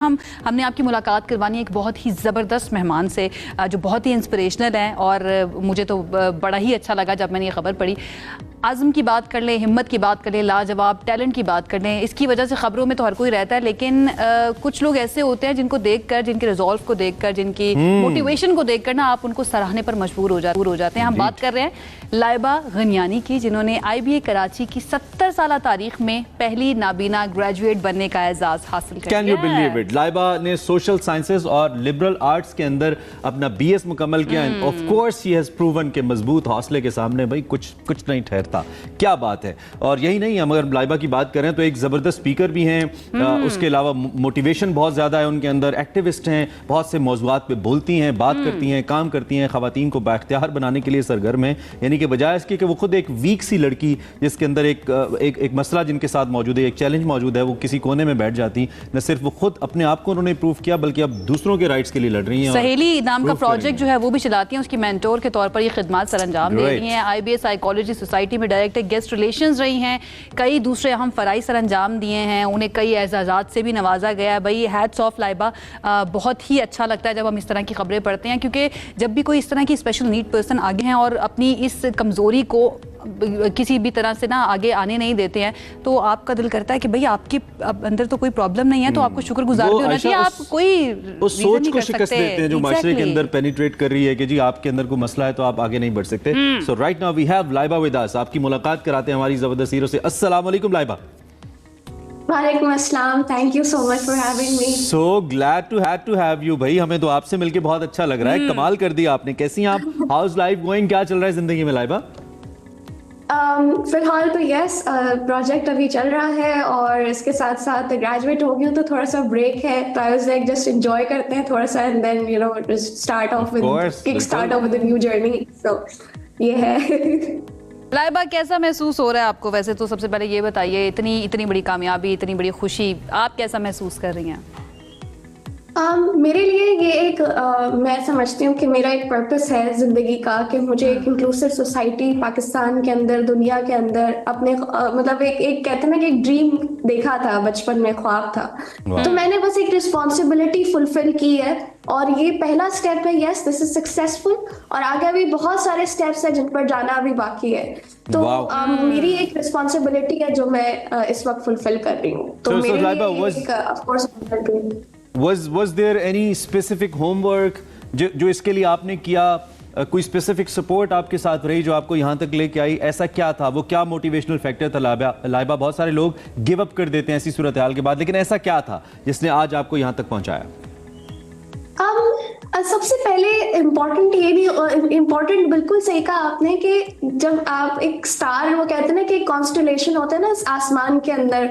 हमने आपकी मुलाकात करवानी है एक बहुत ही ज़बरदस्त मेहमान से जो बहुत ही इंस्पिरेशनल हैं और मुझे तो बड़ा ही अच्छा लगा जब मैंने ये खबर पढ़ी। आज़म की बात कर लें, हिम्मत की बात कर लें, लाजवाब टैलेंट की बात कर लें, इसकी वजह से ख़बरों में तो हर कोई रहता है, लेकिन कुछ लोग ऐसे होते हैं जिनको देखकर, जिनके रिजॉल्व को देखकर, जिनकी मोटिवेशन को देखकर ना आप उनको सराहने पर मजबूर हो जाते हैं। हम बात कर रहे हैं लाइबा गनियानी की, जिन्होंने IBA कराची की 70 साल तारीख में पहली नाबीना ग्रेजुएट बनने का एजाज़ हासिल किया। Can you believe it? Laiba ने सोशल साइंसेज और लिबरल आर्ट्स के अंदर अपना BS मुकम्मल किया। Of course she has proven के मजबूत हौसले के सामने भाई कुछ नहीं ठहरता। क्या बात है। और यही नहीं, हम अगर लाइबा की बात करें तो एक जबरदस्त स्पीकर भी हैं, उसके अलावा मोटिवेशन बहुत ज्यादा है उनके अंदर, एक्टिविस्ट हैं, बहुत से मौज़ूआत पे बोलती हैं, बात करती हैं, काम करती हैं, खवातीन को बाख्तियार बनाने के लिए सरगर्म हैं। यानी कि बजाय इसके कि वो खुद एक वीक सी लड़की जिसके अंदर एक मसला जिनके साथ मौजूद है, एक चैलेंज मौजूद है, वो किसी कोने में बैठ जाती, न सिर्फ वो खुद अपने आप को उन्होंने प्रूव किया बल्कि अब दूसरों के राइट्स के लिए लड़ रही हैं। सहेली नाम का प्रोजेक्ट जो है वो भी चलाती हैं, उसकी मेंटोर के तौर पर ये खिदमत सर अंजाम दे रही हैं। IBA साइकोलॉजी सोसाइटी में डायरेक्टर गेस्ट रिलेशंस रही हैं, कई दूसरे अहम फराइज सर अंजाम दिए हैं, उन्हें कई एजाज़ात से भी नवाजा गया है। भाई हैट्स ऑफ लाइबा। बहुत ही अच्छा लगता है जब हम इस तरह की खबरें पढ़ते हैं, क्योंकि जब भी कोई इस तरह की स्पेशल नीड पर्सन आगे हैं और अपनी इस कमज़ोरी को किसी भी तरह से ना आगे आने नहीं देते हैं, तो आपका दिल करता है कि भाई आपके अंदर तो कोई प्रॉब्लम नहीं है, तो आपको शुक्रगुजार भी होना चाहिए। आप कोई उस सोच को शिकस्त देते हैं जो माशरे के अंदर पेनिट्रेट कर रही है कि जी आपके अंदर कोई मसला है तो आप आगे नहीं बढ़ सकते। So right now we have Laiba with us. आपकी मुलाकात कराते हैं हमारी जबरदस्त हीरो से। अस्सलाम वालेकुम लाइबा। वालेकुम अस्सलाम, thank you so much for having me. So glad to have you. भाई हमें तो आपसे मिलके बहुत अच्छा लग रहा है, कमाल कर दिया आपने। कैसी हैं आप? House life going? क्या चल रहा है जिंदगी में लाइबा? फिलहाल तो यस, प्रोजेक्ट अभी चल रहा है और इसके साथ साथ ग्रेजुएट हो गई हूँ तो थोड़ा सा ब्रेक है, तो I was like just enjoy करते हैं थोड़ा सा and then you know start off with a new journey. So ये है। लाइबा, कैसा महसूस हो रहा है आपको? वैसे तो सबसे पहले ये बताइए, इतनी बड़ी कामयाबी, इतनी बड़ी खुशी, आप कैसा महसूस कर रही हैं? मेरे लिए ये एक मैं समझती हूँ कि मेरा एक पर्पस है जिंदगी का कि मुझे एक इंक्लूसिव सोसाइटी पाकिस्तान के अंदर, दुनिया के अंदर अपने मतलब एक कहते हैं ना कि एक ड्रीम देखा था बचपन में, ख्वाब था, तो मैंने बस एक रिस्पॉन्सिबिलिटी फुलफिल की है और ये पहला स्टेप है। यस, दिस इज सक्सेसफुल और आगे भी बहुत सारे स्टेप्स हैं जिन पर जाना अभी बाकी है, तो मेरी एक रिस्पॉन्सिबिलिटी है जो मैं इस वक्त फुलफिल कर रही हूँ। तो मेरे लिए of course Was there any specific homework जो इसके लिए आपने किया? कोई स्पेसिफिक सपोर्ट आपके साथ रही जो आपको यहाँ तक लेके आई? ऐसा क्या था? वो क्या मोटिवेशनल फैक्टर था लाइबा? बहुत सारे लोग गिव अप कर देते हैं ऐसी सूरत हाल के बाद, लेकिन ऐसा क्या था जिसने आज आपको यहाँ तक पहुँचाया? सबसे पहले इम्पोर्टेंट बिल्कुल सही कहा आपने कि जब आप एक स्टार, वो कहते हैं ना कि एक कॉन्स्टेलेशन होता है ना आसमान के अंदर,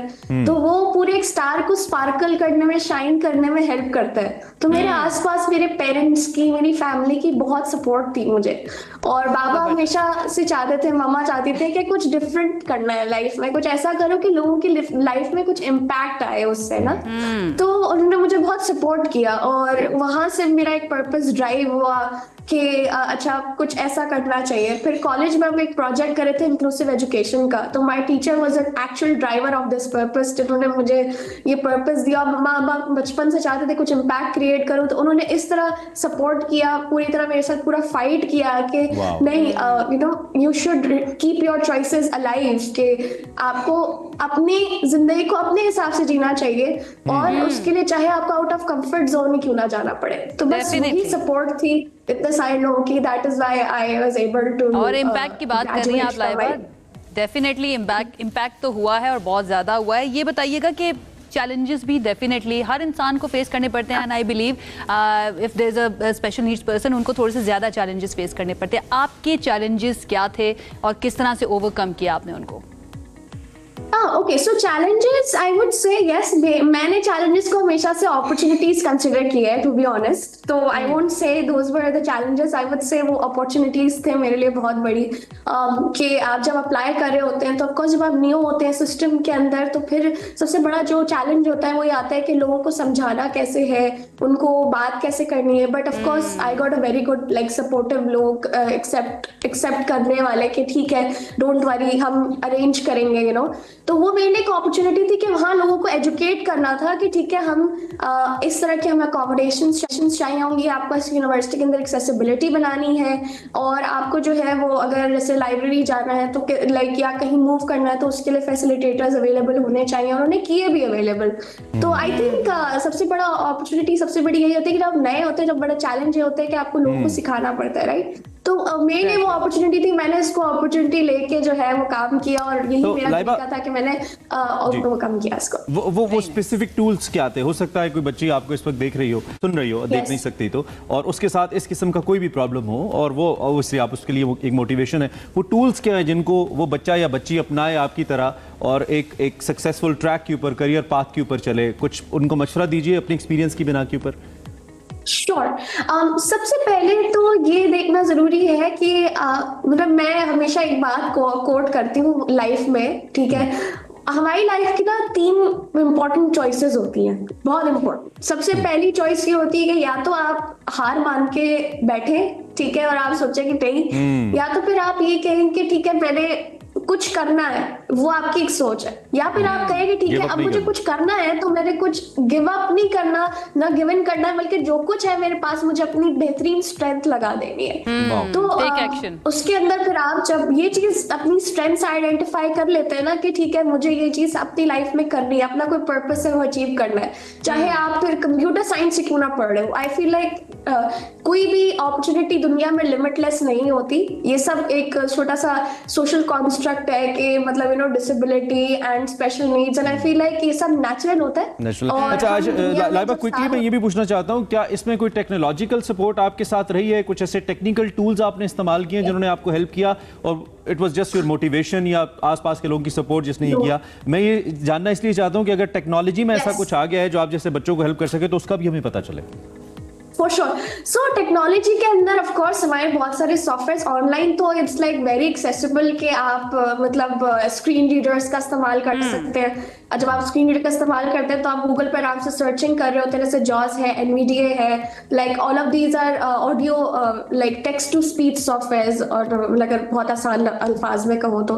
तो वो पूरे एक स्टार को स्पार्कल करने में, शाइन करने में हेल्प करता है। तो मेरे आसपास मेरे पेरेंट्स की, मेरी फैमिली की बहुत सपोर्ट थी मुझे, और बाबा हमेशा से चाहते थे, मामा चाहती थे कि कुछ डिफरेंट करना है लाइफ में, कुछ ऐसा करो कि लोगों की लाइफ में कुछ इम्पैक्ट आए उससे ना। तो उन्होंने मुझे बहुत सपोर्ट किया और वहां से मेरा एक पर्पस ड्राइव हुआ कि अच्छा कुछ ऐसा करना चाहिए। फिर कॉलेज में हम एक प्रोजेक्ट करे थे इंक्लूसिव एजुकेशन का, तो my teacher was an actual driver of this purpose, जिन्होंने मुझे ये पर्पस दिया। मम्मा बाप बचपन से चाहते थे कुछ इम्पैक्ट क्रिएट करूं, तो उन्होंने इस तरह सपोर्ट किया, पूरी तरह मेरे साथ पूरा फाइट किया कि नहीं, you know you should keep your choices alive, कि आपको अपनी जिंदगी को अपने हिसाब से जीना चाहिए और उसके लिए चाहे आपको आउट ऑफ कंफर्ट जोन ही क्यों ना जाना पड़े। तो बस वही सपोर्ट थी, इतना सारे लोगों की, that is why I was able to. और इम्पैक्ट की बात कर रही हैं आप लाइबा, डेफिनेटली इम्पैक्ट तो हुआ है और बहुत ज्यादा हुआ है। ये बताइएगा कि चैलेंजेस भी डेफिनेटली हर इंसान को फेस करने पड़ते हैं, and I believe if there is a special needs person, उनको थोड़े से ज्यादा चैलेंजेस फेस करने पड़ते हैं। आपके चैलेंजेस क्या थे और किस तरह से ओवरकम किया आपने उनको? Okay, so challenges I would से यस, मैंने चैलेंजेस को हमेशा से अपॉर्चुनिटीज कंसिडर किया है, टू बी ऑनेस्ट। तो I won't say those were the challenges, I would say वो अपॉर्चुनिटीज थे मेरे लिए बहुत बड़ी, कि आप जब अप्लाई कर रहे होते हैं तो ऑफकोर्स जब आप न्यू होते हैं सिस्टम के अंदर, तो फिर सबसे बड़ा जो चैलेंज होता है वो ये आता है कि लोगों को समझाना कैसे है, उनको बात कैसे करनी है। But of course I got a very good like supportive लोग, एक्सेप्ट करने वाले कि ठीक है, डोंट वरी, हम अरेंज करेंगे, यू नो। तो वो मेरे लिए एक अपॉर्चुनिटी थी कि वहाँ लोगों को एजुकेट करना था कि ठीक है, हम इस तरह के हमें अकोमोडेशन सेशंस चाहिए होंगी, आपको इस यूनिवर्सिटी के अंदर एक्सेसिबिलिटी बनानी है, और आपको जो है वो अगर जैसे लाइब्रेरी जाना है तो लाइक या कहीं मूव करना है तो उसके लिए फैसिलिटेटर्स अवेलेबल होने चाहिए, और उन्हें किए भी अवेलेबल। तो आई थिंक सबसे बड़ा अपॉर्चुनिटी, सबसे बड़ी यही होती है कि जब नए होते हैं, जब बड़ा चैलेंज ये होता है कि आपको लोगों को सिखाना पड़ता है, राइट। तो मेरे लिए वो अपॉर्चुनिटी थी, मैंने इसको अपॉर्चुनिटी लेके जो है वो काम किया, और यही मेरा तरीका था कि मैंने ओवरकम किया इसको। वो स्पेसिफिक टूल्स क्या थे? हो सकता है कोई बच्ची आपको इस वक्त देख रही हो, सुन रही हो, देख नहीं सकती तो, और उसके साथ इस किस्म का कोई भी प्रॉब्लम हो, और वो ऑब्वियसली आप उसके लिए वो एक मोटिवेशन है, वो टूल्स क्या है जिनको वो बच्चा या बच्ची अपनाए आपकी तरह और एक सक्सेसफुल ट्रैक के ऊपर, करियर पाथ के ऊपर चले? कुछ उनको मशवरा दीजिए अपनी एक्सपीरियंस की बिना के ऊपर। श्योर। सबसे पहले तो ये देखना जरूरी है कि मतलब मैं हमेशा एक बात को कोट करती हूँ लाइफ में, ठीक है, हमारी लाइफ की ना 3 इंपॉर्टेंट चॉइसेस होती हैं, बहुत इंपॉर्टेंट। सबसे पहली चॉइस ये होती है कि या तो आप हार मान के बैठे, ठीक है, और आप सोचे कि नहीं, या तो फिर आप ये कहें कि ठीक है मैंने कुछ करना है, वो आपकी एक सोच है, या फिर आप कहें कि ठीक है अब मुझे कुछ करना है तो मैंने कुछ गिव अप नहीं करना, ना गिव इन करना है, बल्कि जो कुछ है मेरे पास मुझे अपनी बेहतरीन स्ट्रेंथ लगा देनी है। तो उसके अंदर फिर आप जब ये चीज अपनी स्ट्रेंथ आइडेंटिफाई कर लेते हैं ना कि ठीक है मुझे ये चीज अपनी लाइफ में करनी है, अपना कोई पर्पस है वो अचीव करना है, चाहे आप फिर कंप्यूटर साइंस से क्यों ना पढ़ रहे हो। आई फील लाइक कोई भी अपॉर्चुनिटी दुनिया में लिमिटलेस नहीं होती। ये सब एक छोटा सा सोशल कॉन्स्ट्रक्ट है कि मतलब disability and special needs, and I feel like ये सब नेचुरल होता है। अच्छा, आज लाइबा क्विकली मैं ये भी पूछना चाहता हूँ, क्या इसमें कोई टेक्नोलॉजिकल सपोर्ट आपके साथ रही है? कुछ ऐसे टेक्निकल टूल्स आपने इस्तेमाल किए जिन्होंने आपको हेल्प किया, और it was just your motivation या आसपास के लोगों की सपोर्ट जिसने ये किया? मैं ये जानना इसलिए चाहता हूँ कि अगर टेक्नोलॉजी में ऐसा कुछ आ गया है जो आप जैसे बच्चों को हेल्प कर सके तो उसका भी हमें पता चले। For sure. सो टेक्नोलॉजी के अंदर ऑफ कोर्स हमारे बहुत सारे सॉफ्टवेयर ऑनलाइन, तो इट्स लाइक वेरी एक्सेसिबल कि आप मतलब स्क्रीन रीडर्स का इस्तेमाल कर सकते हैं। जब आप स्क्रीन रीडर का इस्तेमाल करते हैं तो आप गूगल पर आराम से सर्चिंग कर रहे होते हैं, जैसे जॉस है, एनवीडीए है, like all of these are audio like text to speech softwares, और अगर बहुत आसान अल्फाज में कहो तो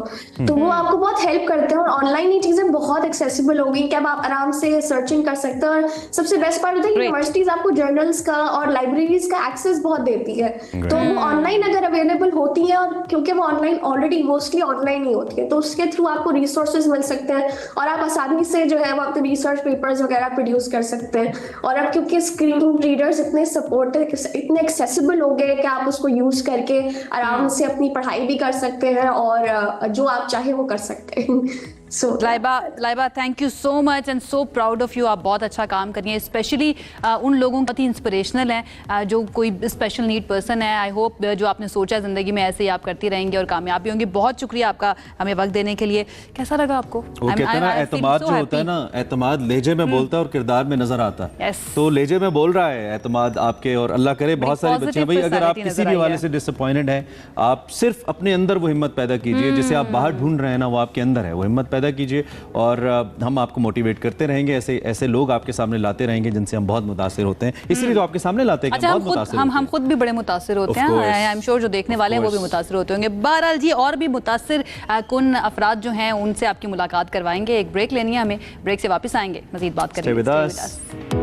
वो आपको बहुत हेल्प करते हैं। और ऑनलाइन ये चीजें बहुत एक्सेसिबल हो गई कि अब आप आराम से सर्चिंग कर सकते हैं। और सबसे बेस्ट पार्ट होता है कि यूनिवर्सिटीज आपको जर्नल्स का और लाइब्रेरीज का एक्सेस बहुत देती है, तो वो ऑनलाइन अगर अवेलेबल होती है, और क्योंकि वो ऑनलाइन ऑलरेडी मोस्टली ऑनलाइन ही होती है, तो उसके थ्रू आपको रिसोर्सेज मिल सकते हैं और आप आसानी से जो है वो अपने रिसर्च पेपर्स वगैरह प्रोड्यूस कर सकते हैं। और अब क्योंकि स्क्रीन रीडर्स इतने सपोर्टिव, इतने एक्सेसिबल हो गए कि आप उसको यूज करके आराम से अपनी पढ़ाई भी कर सकते हैं और जो आप चाहे वो कर सकते हैं। Laiba thank you so much and so proud of you. आप बहुत अच्छा काम कर रही हैं, स्पेशली उन लोगों बहुत ही इंस्पिरेशनल हैं जो कोई स्पेशल नीड पर्सन है। आई होप जो आपने सोचा ज़िंदगी में ऐसे ही आप करती रहेंगी और कामयाब भी होंगी। बहुत शुक्रिया आपका हमें वक्त देने के लिए। कैसा लगा आपको? वो कहते हैं ना, एतमाद जो होता है ना, एतमाद लहजे में बोलता है और किरदार में नजर आता है। तो लहजे में बोल रहा है एतमाद आपके, और अल्लाह करे बहुत सारी बच्चियां, भाई अगर आप किसी भी हवाले से डिसअपॉइंटेड हैं, आप सिर्फ अपने अंदर वो हिम्मत पैदा कीजिए जिसे आप बाहर ढूंढ रहे हैं ना, वो आपके अंदर है, वो हिम्मत पैदा कीजिए और हम आपको मोटिवेट करते रहेंगे। ऐसे लोग आपके सामने लाते रहेंगे जिनसे हम बहुत मुतासिर होते हैं, इसलिए तो आपके सामने लाते हैं। अच्छा, हम खुद भी बड़े मुतासिर होते हैं। आई एम श्योर जो देखने वाले हैं वो भी मुतासिर होते होंगे। बहरहाल जी, और भी मुतासिर कुन अफराद जो हैं उनसे आपकी मुलाकात करवाएंगे। एक ब्रेक लेनी है हमें, ब्रेक से वापस आएंगे, मजीद बात करेंगे।